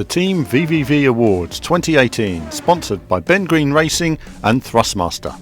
The Team VVV Awards 2018, sponsored by Ben Green Racing and Thrustmaster.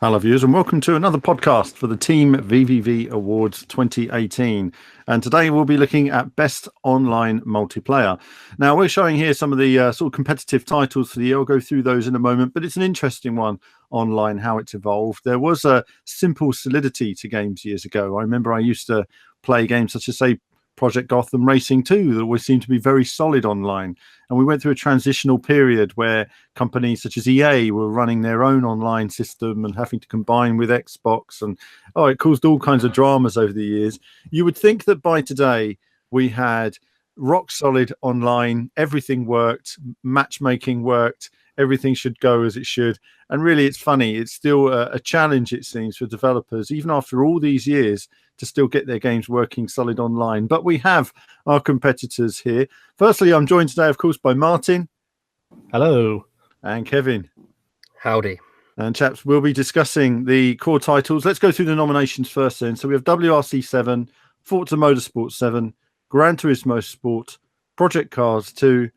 Hello viewers and welcome to another podcast for the Team VVV Awards 2018. And today we'll be looking at Best Online Multiplayer. Now we're showing here some of the sort of competitive titles for the year. I'll go through those in a moment, but it's an interesting one online, how it's evolved. There was a simple solidity to games years ago. I remember I used to play games such as, say, Project Gotham Racing 2 that always seemed to be very solid online. And we went through a transitional period where companies such as EA were running their own online system and having to combine with Xbox. And it caused all kinds of dramas over the years. You would think that by today we had rock solid online, everything worked, matchmaking worked, everything should go as it should. And really, it's funny. It's still a challenge, it seems, for developers, even after all these years, to still get their games working solid online. But we have our competitors here. Firstly, I'm joined today, of course, by Martin. Hello. And Kevin. Howdy. And chaps, we'll be discussing the core titles. Let's go through the nominations first then. So we have WRC 7, Forza Motorsport 7, Gran Turismo Sport, Project Cars 2,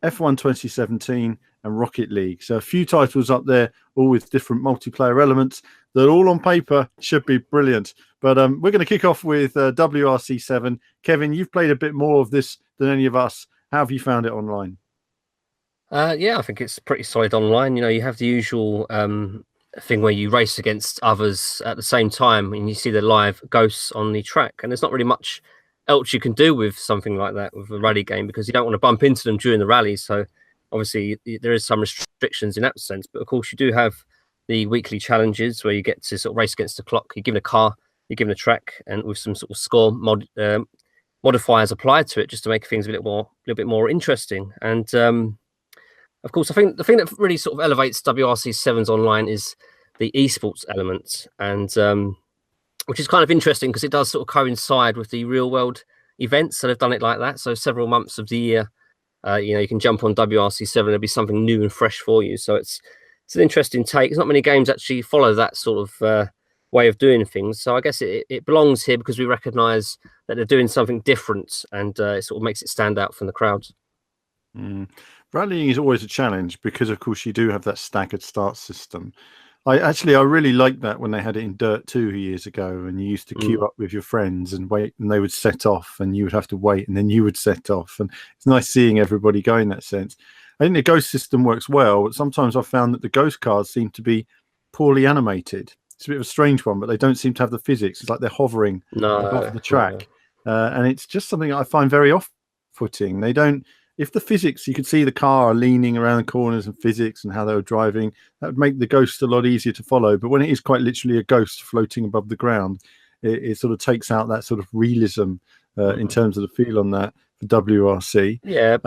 F1 2017, and Rocket League. So a few titles up there, all with different multiplayer elements that all on paper should be brilliant. But we're going to kick off with WRC 7. Kevin, you've played a bit more of this than any of us. How have you found it online? Yeah, I think it's pretty solid online. You know, you have the usual thing where you race against others at the same time and you see the live ghosts on the track. And there's not really much else you can do with something like that with a rally game because you don't want to bump into them during the rally. So obviously there is some restrictions in that sense. But of course, you do have the weekly challenges where you get to sort of race against the clock. You're given a car, you're given a track, and with some sort of score modifiers applied to it just to make things a little bit more interesting. And of course, I think the thing that really sort of elevates WRC 7's online is the esports element, and which is kind of interesting because it does sort of coincide with the real world events. So they've done it like that. So several months of the year, you can jump on WRC 7. There'll be something new and fresh for you. So it's an interesting take. There's not many games actually follow that sort of way of doing things. So I guess it belongs here because we recognise that they're doing something different, and it sort of makes it stand out from the crowd. Rallying is always a challenge because, of course, you do have that staggered start system. I really liked that when they had it in Dirt 2 years ago, and you used to queue up with your friends and wait, and they would set off, and you would have to wait, and then you would set off. And it's nice seeing everybody go in that sense. I think the ghost system works well, but sometimes I've found that the ghost cars seem to be poorly animated. It's a bit of a strange one, but they don't seem to have the physics. It's like they're hovering above the track. And it's just something I find very off-putting. They don't... If the physics, you could see the car leaning around the corners and physics and how they were driving, that would make the ghost a lot easier to follow. But when it is quite literally a ghost floating above the ground, it sort of takes out that sort of realism in terms of the feel on that for WRC. Yeah.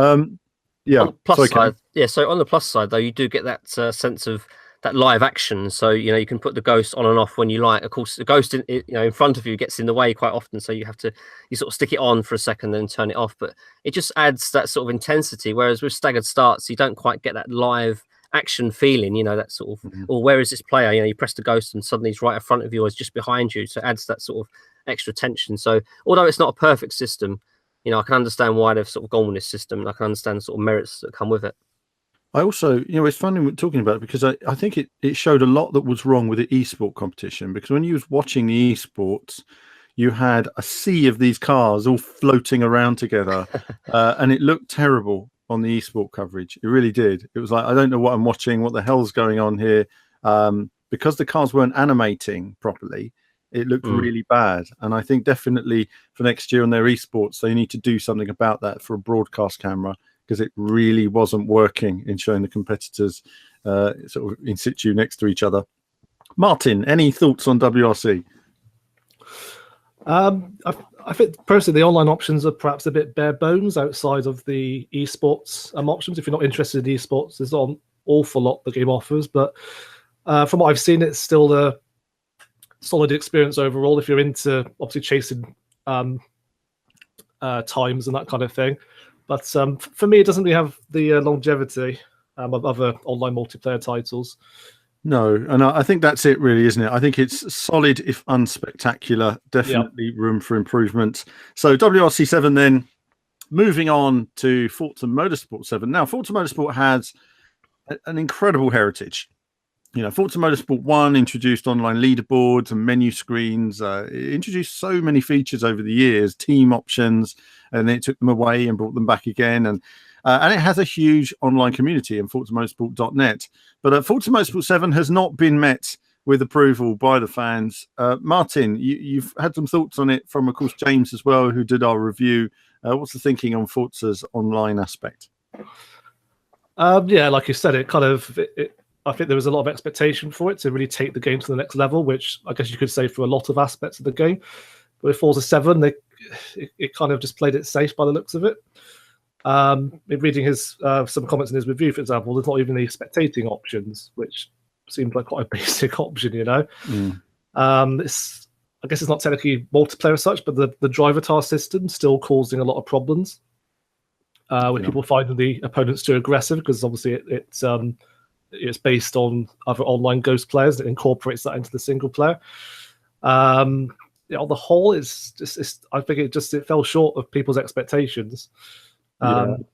Yeah. On the plus side, so on the plus side, though, you do get that sense of that live action. So, you can put the ghost on and off when you like. Of course, the ghost in front of you gets in the way quite often. So you sort of stick it on for a second, then turn it off. But it just adds that sort of intensity. Whereas with staggered starts, you don't quite get that live action feeling, that sort of, or where is this player? You press the ghost and suddenly he's right in front of you or he's just behind you. So it adds that sort of extra tension. So although it's not a perfect system, I can understand why they've sort of gone with this system. And I can understand the sort of merits that come with it. I also, it's funny we're talking about it because I think it showed a lot that was wrong with the esport competition, because when you was watching the esports, you had a sea of these cars all floating around together and it looked terrible on the esport coverage. It really did. It was like, I don't know what I'm watching, what the hell's going on here? Because the cars weren't animating properly, it looked really bad. And I think definitely for next year on their esports, they need to do something about that for a broadcast camera, because it really wasn't working in showing the competitors sort of in situ next to each other. Martin, any thoughts on WRC? I think personally the online options are perhaps a bit bare bones outside of the esports options. If you're not interested in esports, there's an awful lot the game offers. But from what I've seen, it's still a solid experience overall if you're into obviously chasing times and that kind of thing. But for me, it doesn't really have the longevity of other online multiplayer titles. No, and I think that's it, really, isn't it? I think it's solid, if unspectacular. Yeah. Definitely room for improvement. So WRC7 then, moving on to Forza Motorsport 7. Now, Forza Motorsport has an incredible heritage. Forza Motorsport 1 introduced online leaderboards and menu screens. It introduced so many features over the years, team options, and then it took them away and brought them back again. And it has a huge online community in ForzaMotorsport.net. But Forza Motorsport 7 has not been met with approval by the fans. Martin, you've had some thoughts on it from, of course, James as well, who did our review. What's the thinking on Forza's online aspect? Yeah, like you said, I think there was a lot of expectation for it to really take the game to the next level, which I guess you could say for a lot of aspects of the game. But with Forza 7, it kind of just played it safe by the looks of it. Reading his some comments in his review, for example, there's not even the spectating options, which seemed like quite a basic option, I guess it's not technically multiplayer as such, but the driver task system still causing a lot of problems with people finding the opponents too aggressive, because obviously it's based on other online Ghost players that incorporates that into the single player. On the whole, I think it fell short of people's expectations.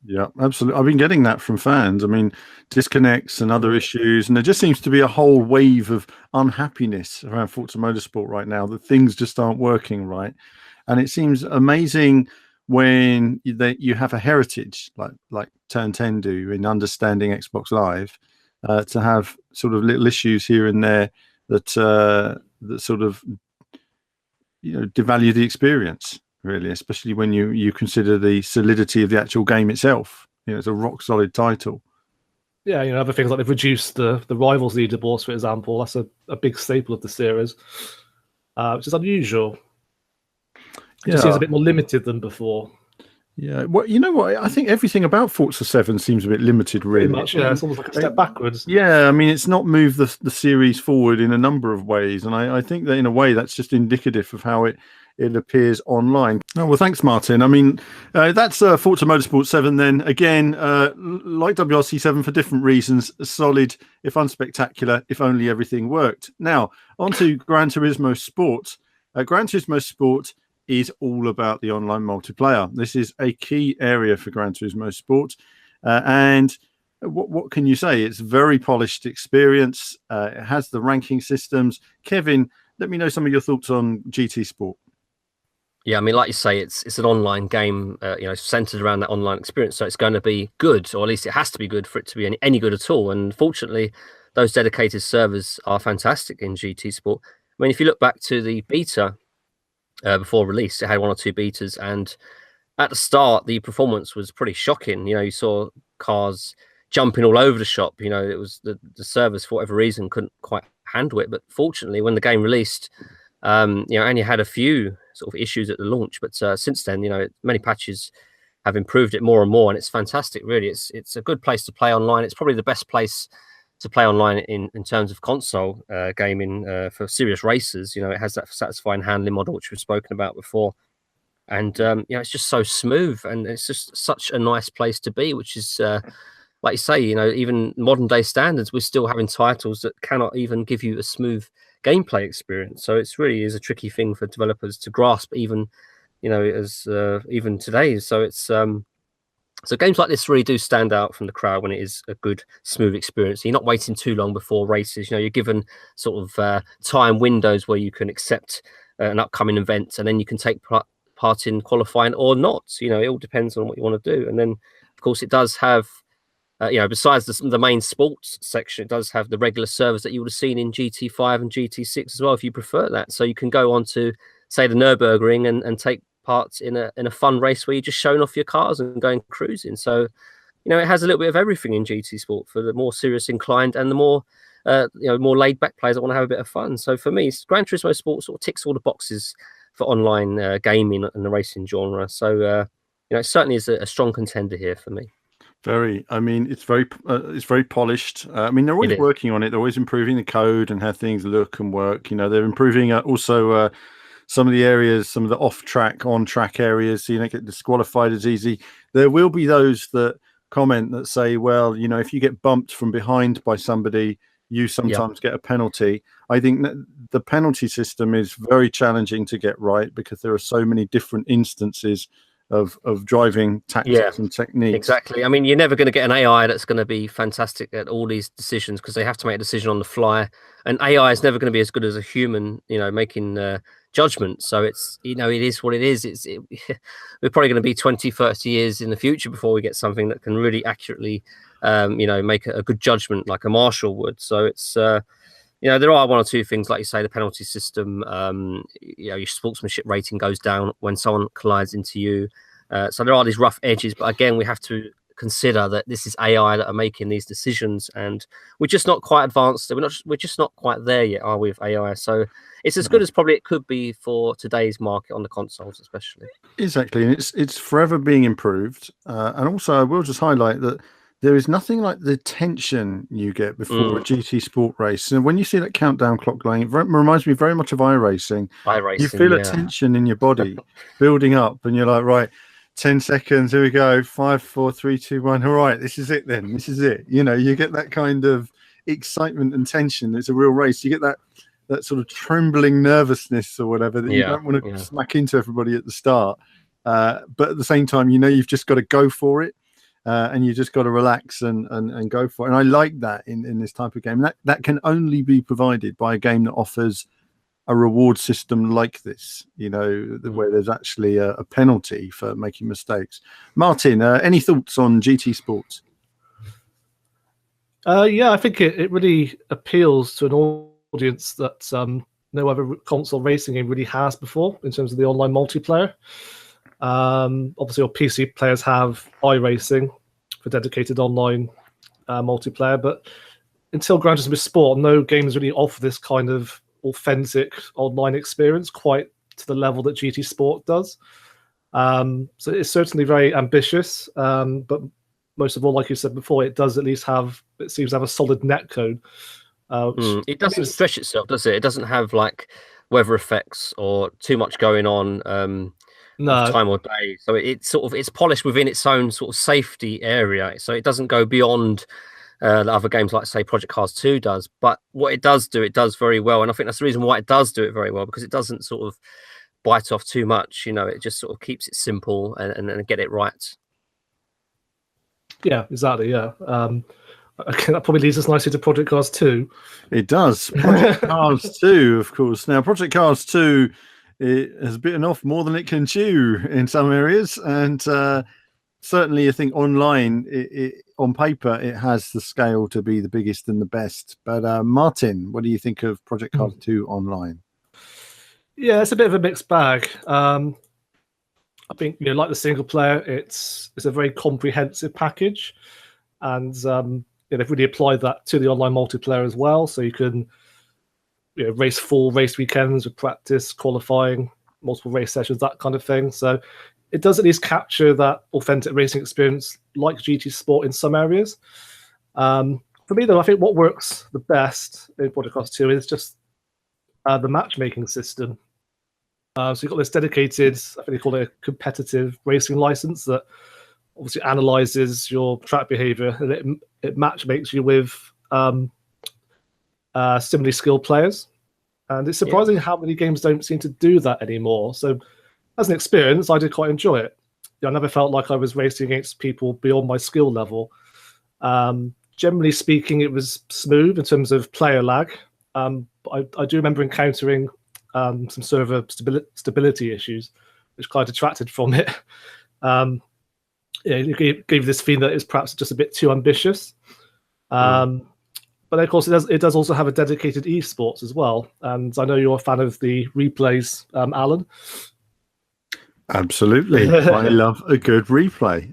Yeah, absolutely. I've been getting that from fans. I mean, disconnects and other issues, and there just seems to be a whole wave of unhappiness around Forza Motorsport right now, that things just aren't working right. And it seems amazing when you have a heritage like Turn 10 do in understanding Xbox Live, to have sort of little issues here and there that sort of devalue the experience, really, especially when you consider the solidity of the actual game itself. It's a rock solid title. Yeah, other things like they've reduced the rivals leaderboards, for example. That's a big staple of the series, which is unusual. It just seems a bit more limited than before. Yeah, well, you know what? I think everything about Forza 7 seems a bit limited, really. Pretty much, yeah. It's almost like a step backwards. Yeah, I mean, it's not moved the series forward in a number of ways, and I think that in a way that's just indicative of how it appears online. Oh, well, thanks, Martin. I mean, that's Forza Motorsport 7 then. Again, like WRC 7 for different reasons, solid, if unspectacular, if only everything worked. Now, on to Gran Turismo Sport. Gran Turismo Sport is all about the online multiplayer. This is a key area for Gran Turismo Sport. And what can you say? It's a very polished experience. It has the ranking systems. Kevin, let me know some of your thoughts on GT Sport. Yeah, I mean, like you say, it's an online game, centered around that online experience. So it's going to be good, or at least it has to be good for it to be any good at all. And fortunately, those dedicated servers are fantastic in GT Sport. I mean, if you look back to the beta before release, it had 1 or 2 betas, and at the start, the performance was pretty shocking. You saw cars jumping all over the shop. It was the servers, for whatever reason, couldn't quite handle it. But fortunately, when the game released, only had a few sort of issues at the launch, but since then, many patches have improved it more and more, and it's fantastic. Really, it's a good place to play online. It's probably the best place to play online in terms of console gaming for serious racers. It has that satisfying handling model which we've spoken about before, and it's just so smooth, and it's just such a nice place to be, which is like you say, even modern day standards, we're still having titles that cannot even give you a smooth gameplay experience. So it's really is a tricky thing for developers to grasp, even even today. So it's so games like this really do stand out from the crowd when it is a good, smooth experience. You're not waiting too long before races. You're given sort of time windows where you can accept an upcoming event, and then you can take part in qualifying or not. It all depends on what you want to do. And then, of course, it does have besides the main sports section, it does have the regular servers that you would have seen in GT5 and GT6 as well, if you prefer that. So you can go on to, say, the Nürburgring and take part in a fun race where you're just showing off your cars and going cruising. So, it has a little bit of everything in GT Sport for the more serious inclined and the more, more laid back players that want to have a bit of fun. So for me, Gran Turismo Sport sort of ticks all the boxes for online gaming and the racing genre. So, it certainly is a strong contender here for me. Very. I mean, it's very polished. I mean, they're always working on it. They're always improving the code and how things look and work. They're improving also some of the areas, some of the off-track, on-track areas, so you don't get disqualified as easy. There will be those that comment that say, well, if you get bumped from behind by somebody, you sometimes get a penalty. I think that the penalty system is very challenging to get right because there are so many different instances of driving tactics and techniques. Exactly. I mean, you're never going to get an AI that's going to be fantastic at all these decisions because they have to make a decision on the fly. And AI is never going to be as good as a human, making judgment. So it's, it is what it is. We're probably going to be 20, 30 years in the future before we get something that can really accurately, make a good judgment like a marshal would. So it's, there are one or two things, like you say, the penalty system, your sportsmanship rating goes down when someone collides into you. So there are these rough edges, but again, we have to consider that this is AI that are making these decisions, and we're just not quite advanced. We're just not quite there yet, are we, with AI? So it's as good as probably it could be for today's market on the consoles, especially. Exactly, and it's forever being improved. And also, I will just highlight that there is nothing like the tension you get before a GT Sport race. And when you see that countdown clock going, it reminds me very much of iRacing. You feel a tension in your body building up, and you're like, right, 10 seconds, here we go, 5, 4, 3, 2, 1. All right, this is it then. This is it. You get that kind of excitement and tension. It's a real race. You get that sort of trembling nervousness or whatever that you don't want to smack into everybody at the start. But at the same time, you've just got to go for it. And you just got to relax and go for it. And I like that in this type of game. That can only be provided by a game that offers a reward system like this, where there's actually a penalty for making mistakes. Martin, any thoughts on GT Sports? I think it really appeals to an audience that no other console racing game really has before in terms of the online multiplayer. Obviously, all PC players have iRacing for dedicated online multiplayer, but until Gran Turismo Sport, no games really offer this kind of authentic online experience quite to the level that GT Sport does. So it's certainly very ambitious, but most of all, like you said before, it does at least it seems to have a solid netcode. It doesn't stretch itself, does it? It doesn't have like weather effects or too much going on. Time or day, so it's polished within its own sort of safety area, so it doesn't go beyond the other games like, say, Project Cars 2 does. But what it does do, it does very well, and I think that's the reason why it does do it very well, because it doesn't sort of bite off too much. It just sort of keeps it simple and get it right. Yeah, exactly. Yeah, that probably leads us nicely to Project Cars 2. It does. Project Cars 2, of course. Now, Project Cars 2. It has bitten off more than it can chew in some areas, and certainly I think online, on paper, it has the scale to be the biggest and the best. But Martin, what do you think of Project Cars 2 online? Yeah, it's a bit of a mixed bag. I think like the single player, it's a very comprehensive package, and they've really applied that to the online multiplayer as well. So you can race full race weekends with practice, qualifying, multiple race sessions, that kind of thing. So it does at least capture that authentic racing experience like GT Sport in some areas. For me, though, I think what works the best in Project Cars 2 is just the matchmaking system. So you've got this dedicated, I think they call it a competitive racing license that obviously analyzes your track behavior, and it matchmakes you with similarly skilled players. And it's surprising how many games don't seem to do that anymore. So as an experience, I did quite enjoy it. I never felt like I was racing against people beyond my skill level. Generally speaking, it was smooth in terms of player lag. But I do remember encountering some server stability issues, which kind of detracted from it. It gave this feeling that it's perhaps just a bit too ambitious. But of course, it does also have a dedicated esports as well. And I know you're a fan of the replays, Alan. Absolutely. I love a good replay.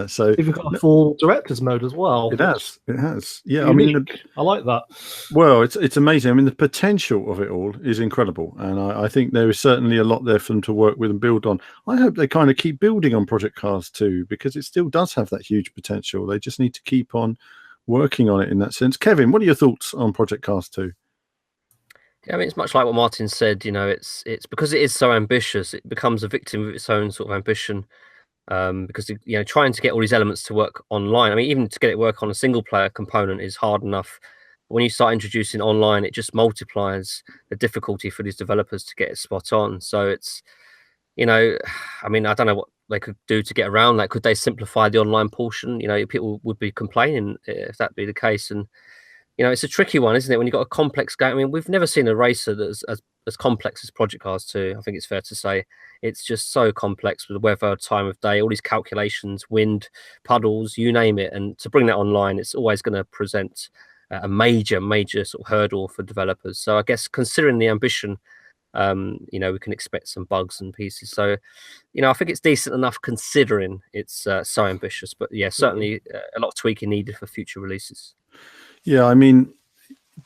So even got a full director's mode as well. It has. Yeah, unique. I like that. Well, it's amazing. I mean, the potential of it all is incredible. And I think there is certainly a lot there for them to work with and build on. I hope they kind of keep building on Project Cars 2, because it still does have that huge potential. They just need to keep on working on it in that sense. Kevin, what are your thoughts on Project Cars 2? Yeah, I mean, it's much like what Martin said. It's because it is so ambitious, it becomes a victim of its own sort of ambition. Because trying to get all these elements to work online, I mean, even to get it work on a single player component is hard enough. When you start introducing online, it just multiplies the difficulty for these developers to get it spot on. So it's, I mean, I don't know what they could do to get around that. Could they simplify the online portion? People would be complaining if that be the case. And it's a tricky one, isn't it? When you've got a complex game. I mean, we've never seen a racer that's as complex as Project Cars 2. I think it's fair to say it's just so complex with the weather, time of day, all these calculations, wind, puddles, you name it. And to bring that online, it's always going to present a major sort of hurdle for developers. So I guess considering the ambition, we can expect some bugs and pieces. So, I think it's decent enough considering it's so ambitious. But yeah, certainly a lot of tweaking needed for future releases. Yeah, I mean,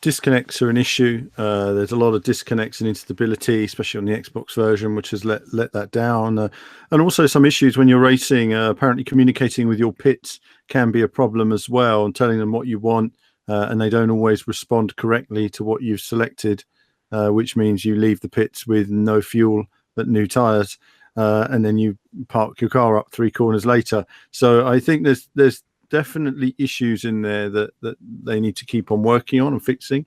disconnects are an issue. There's a lot of disconnects and instability, especially on the Xbox version, which has let that down. And also some issues when you're racing. Apparently communicating with your pits can be a problem as well, and telling them what you want, and they don't always respond correctly to what you've selected, which means you leave the pits with no fuel but new tyres, and then you park your car up 3 corners later. So I think there's definitely issues in there that they need to keep on working on and fixing.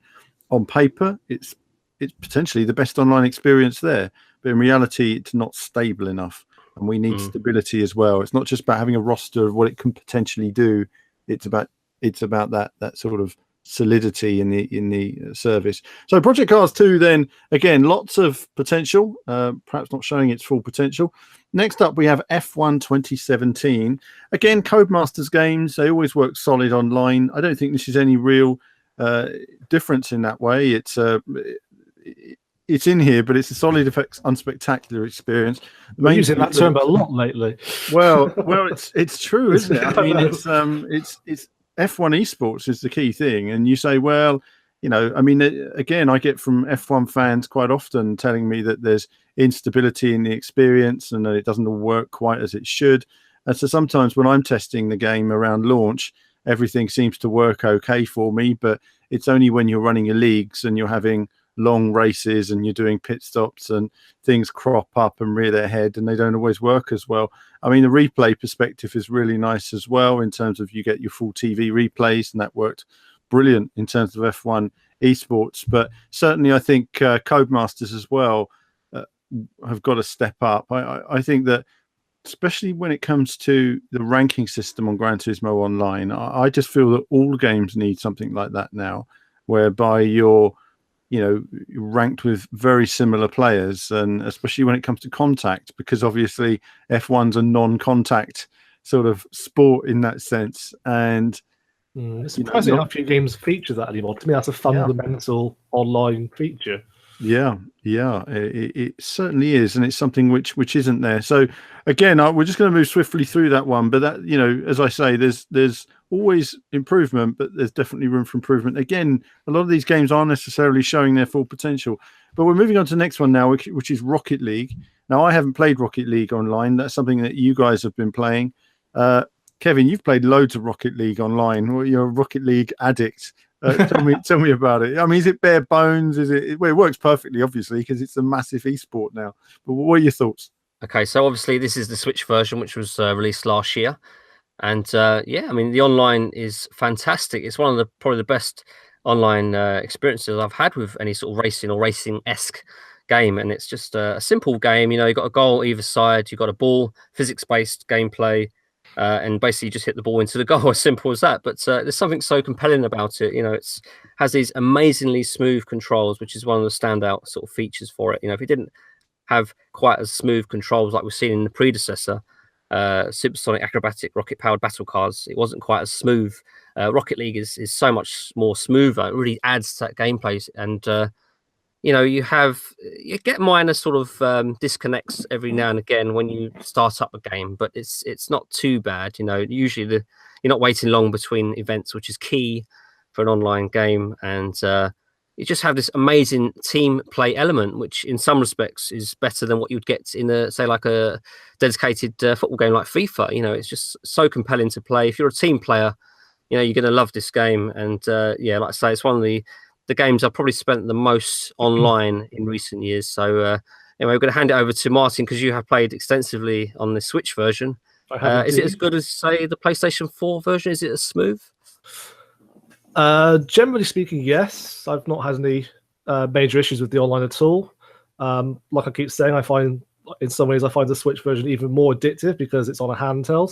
On paper, it's potentially the best online experience there, but in reality, it's not stable enough, and we need stability as well. It's not just about having a roster of what it can potentially do. It's about that sort of solidity in the service. So Project Cars 2, then again, lots of potential, perhaps not showing its full potential. Next up, we have F1 2017. Again, Codemasters games, they always work solid online. I don't think this is any real difference in that way. It's in here, but it's a solid effects, unspectacular experience. We're using that term a lot lately. Well, it's true, isn't it? I mean, it's F1 esports is the key thing, and you say, well, I mean, again, I get from F1 fans quite often telling me that there's instability in the experience and that it doesn't all work quite as it should. And so sometimes when I'm testing the game around launch, everything seems to work okay for me, but it's only when you're running your leagues and you're having long races and you're doing pit stops and things crop up and rear their head and they don't always work as well. I mean, the replay perspective is really nice as well in terms of you get your full TV replays, and that worked brilliant in terms of F1 esports. But certainly I think Codemasters as well have got to step up. I think that especially when it comes to the ranking system on Gran Turismo Online, I just feel that all games need something like that now, whereby you're ranked with very similar players, and especially when it comes to contact, because obviously F1's a non-contact sort of sport in that sense. And it's surprising how few games feature that anymore. To me, that's a fundamental online feature. Yeah, it certainly is, and it's something which isn't there. So again, we're just going to move swiftly through that one. But that, as I say, there's always improvement, but there's definitely room for improvement. Again, a lot of these games aren't necessarily showing their full potential. But we're moving on to the next one now, which is Rocket League. Now, I haven't played Rocket League online. That's something that you guys have been playing. Kevin, you've played loads of Rocket League online. Well, you're a Rocket League addict. Tell me about it. I mean, is it bare bones? It works perfectly, obviously, because it's a massive esport now. But what are your thoughts? Okay, so obviously this is the Switch version, which was released last year. And I mean, the online is fantastic. It's one of probably the best online experiences I've had with any sort of racing or racing-esque game. And it's just a simple game. You've got a goal either side, you've got a ball, physics-based gameplay, and basically you just hit the ball into the goal, as simple as that. But there's something so compelling about it. It's has these amazingly smooth controls, which is one of the standout sort of features for it. If it didn't have quite as smooth controls like we've seen in the predecessor, supersonic acrobatic rocket powered battle cars, it wasn't quite as smooth. Rocket League is so much more smoother. It really adds to that gameplay, and you get minor sort of disconnects every now and again when you start up a game, but it's not too bad. Usually you're not waiting long between events, which is key for an online game, and you just have this amazing team play element, which in some respects is better than what you'd get in like a dedicated football game like FIFA. It's just so compelling to play. If you're a team player, you're going to love this game. And like I say, it's one of the games I've probably spent the most online in recent years. So anyway, we're going to hand it over to Martin, because you have played extensively on the Switch version. Is it as good as, say, the PlayStation 4 version? Is it as smooth? Generally speaking, yes. I've not had any major issues with the online at all. Like I keep saying, I find in some ways the Switch version even more addictive because it's on a handheld,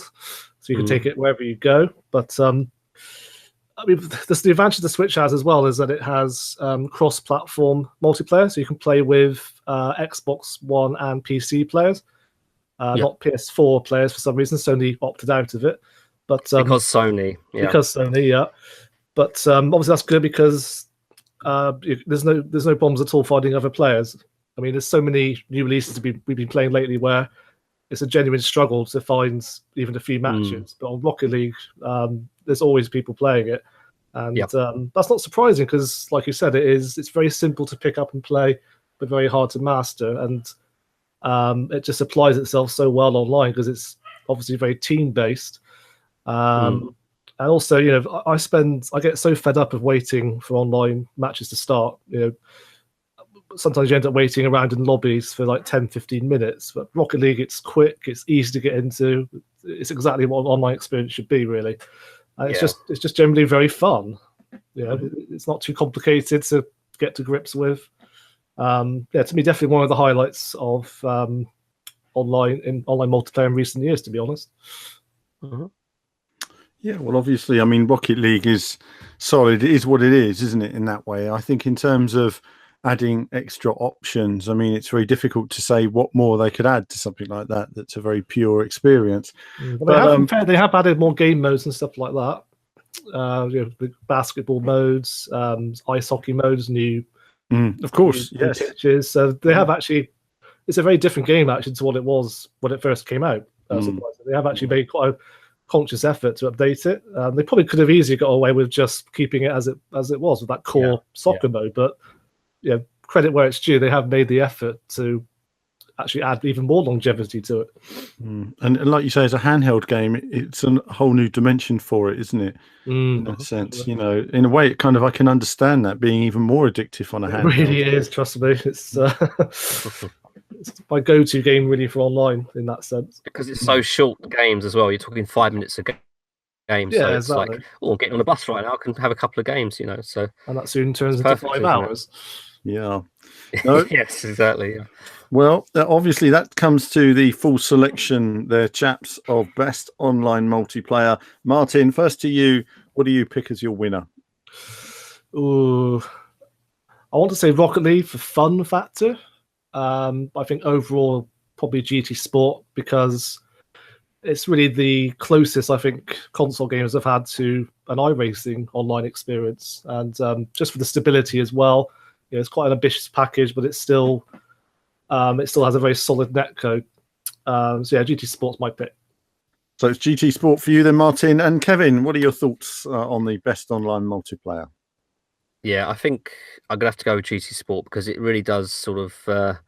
so you can take it wherever you go. But I mean, the advantage the Switch has as well is that it has cross-platform multiplayer, so you can play with Xbox One and PC players, not PS4 players for some reason. Sony opted out of it, but because Sony, yeah. But obviously that's good because there's no problems at all finding other players. I mean, there's so many new releases we've been playing lately where it's a genuine struggle to find even a few matches. But on Rocket League, there's always people playing it, and that's not surprising because, like you said, it's very simple to pick up and play, but very hard to master, and it just applies itself so well online because it's obviously very team based. And also, I get so fed up of waiting for online matches to start. Sometimes you end up waiting around in lobbies for like 10, 15 minutes. But Rocket League, it's quick, it's easy to get into. It's exactly what an online experience should be, really. It's just generally very fun. It's not too complicated to get to grips with. To me, definitely one of the highlights of online multiplayer in recent years, to be honest. Yeah, well, obviously, I mean, Rocket League is solid. It is what it is, isn't it, in that way? I think in terms of adding extra options, I mean, it's very difficult to say what more they could add to something like that. That's a very pure experience. But they have added more game modes and stuff like that. The basketball modes, ice hockey modes, new pitches. So they have actually. It's a very different game actually to what it was when it first came out. They have actually made quite a conscious effort to update it. They probably could have easily got away with just keeping it as it was with that core soccer mode, but credit where it's due, they have made the effort to actually add even more longevity to it. And like you say, as a handheld game, it's a whole new dimension for it, isn't it? In that sense, in a way, it kind of, I can understand that being even more addictive on a handheld. It really is, trust me. It's it's my go-to game really for online in that sense. Because it's so short games as well. You're talking 5 minutes a game. So it's like, I'm getting on a bus right now. I can have a couple of games, So, and that soon turns into 5 hours. Yeah. No? Yes, exactly. Yeah. Well, obviously that comes to the full selection there, chaps, of best online multiplayer. Martin, first to you. What do you pick as your winner? Ooh, I want to say Rocket League for fun factor. I think overall probably GT Sport because it's really the closest I think console gamers have had to an iRacing online experience, and just for the stability as well. It's quite an ambitious package, but it still has a very solid netcode. GT Sport's my pick. So it's GT Sport for you then, Martin. And Kevin, what are your thoughts on the best online multiplayer? Yeah, I think I'm gonna have to go with GT Sport because it really does sort of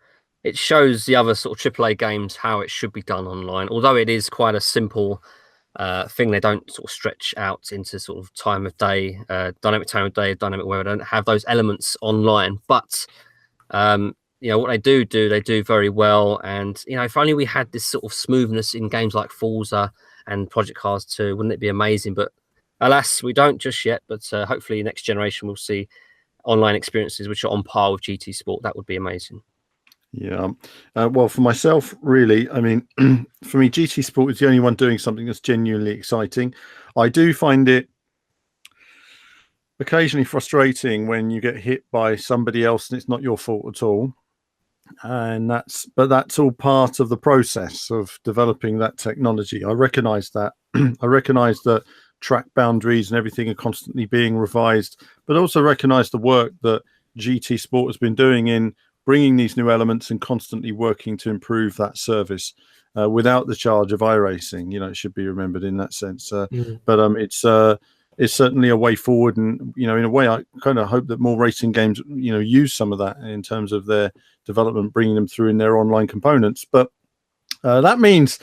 it shows the other sort of AAA games how it should be done online. Although it is quite a simple thing, they don't sort of stretch out into sort of time of day, dynamic time of day, dynamic weather. They don't have those elements online, but what they do very well. And if only we had this sort of smoothness in games like Forza and Project Cars 2, wouldn't it be amazing? But alas, we don't just yet. But hopefully next generation we'll see online experiences which are on par with GT Sport. That would be amazing. Yeah. Well, for myself, really, I mean, for me, GT Sport is the only one doing something that's genuinely exciting. I do find it occasionally frustrating when you get hit by somebody else and it's not your fault at all. And that's all part of the process of developing that technology. I recognize that. I recognize that track boundaries and everything are constantly being revised, but also recognize the work that GT Sport has been doing in bringing these new elements and constantly working to improve that service without the charge of iRacing. It should be remembered in that sense. But it's certainly a way forward, and in a way, I kind of hope that more racing games use some of that in terms of their development, bringing them through in their online components. But that means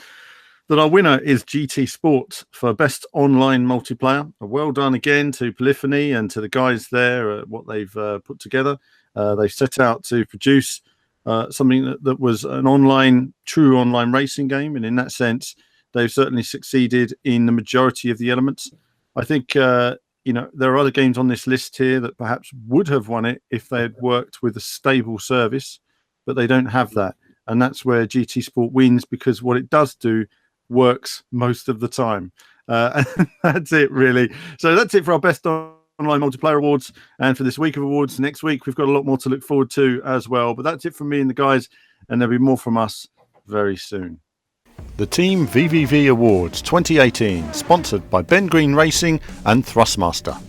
that our winner is GT Sport for best online multiplayer. Well done again to Polyphony and to the guys there at what they've put together. They set out to produce something that was an true online racing game, and in that sense, they've certainly succeeded in the majority of the elements. I think there are other games on this list here that perhaps would have won it if they had worked with a stable service, but they don't have that. And that's where GT Sport wins, because what it does do works most of the time. And that's it, really. So that's it for our best online multiplayer awards and for this week of awards. Next week, we've got a lot more to look forward to as well. But that's it from me and the guys, and there'll be more from us very soon. The Team VVV Awards 2018, sponsored by Ben Green Racing and Thrustmaster.